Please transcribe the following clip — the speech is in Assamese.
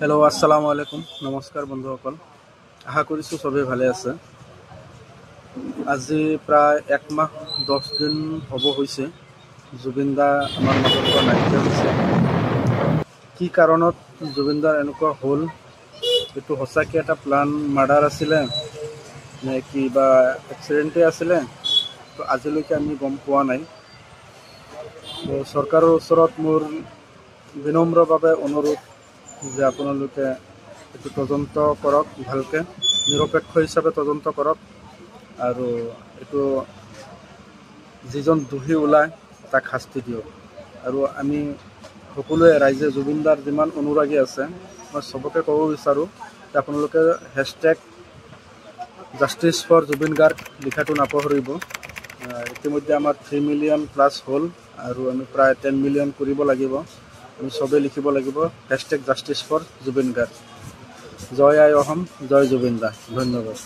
হেল্ল' আসসালামু আলাইকুম নমস্কাৰ বন্ধুসকল আশা কৰিছোঁ সবেই ভালে আছে আজি প্ৰায় 1 মাহ 10 দিন হ'ব হৈছে জুবিন দা আমাৰ মাজৰ পৰা নাইকিয়া হৈছে কি কাৰণত জুবিন দাৰ এনেকুৱা হ'ল এইটো সঁচাকৈ এটা প্লান মাৰ্ডাৰ আছিলে নে কিবা এক্সিডেণ্টে আছিলে তো আজিলৈকে আমি গম পোৱা নাই তো চৰকাৰৰ ওচৰত মোৰ বিনম্ৰভাৱে অনুৰোধ যে আপোনালোকে এইটো তদন্ত কৰক ভালকৈ নিৰপেক্ষ হিচাপে তদন্ত কৰক আৰু এইটো যিজন দোষী ওলায় তাক শাস্তি দিয়ক আৰু আমি সকলোৱে ৰাইজে জুবিন দাৰ যিমান অনুৰাগী আছে মই চবকে ক'ব বিচাৰোঁ যে আপোনালোকে #জাষ্টিছ ফৰ জুবিন গাৰ্গ লিখাটো নাপাহৰিব ইতিমধ্যে আমাৰ 3 মিলিয়ন প্লাছ হ'ল আৰু আমি প্ৰায় 10 মিলিয়ন কৰিব লাগিব আমি সবেই লিখিব লাগিব #জাষ্টিছ ফৰ জুবিন গাৰ্গ জয় আই অসম জয় জুবিন দা ধন্যবাদ।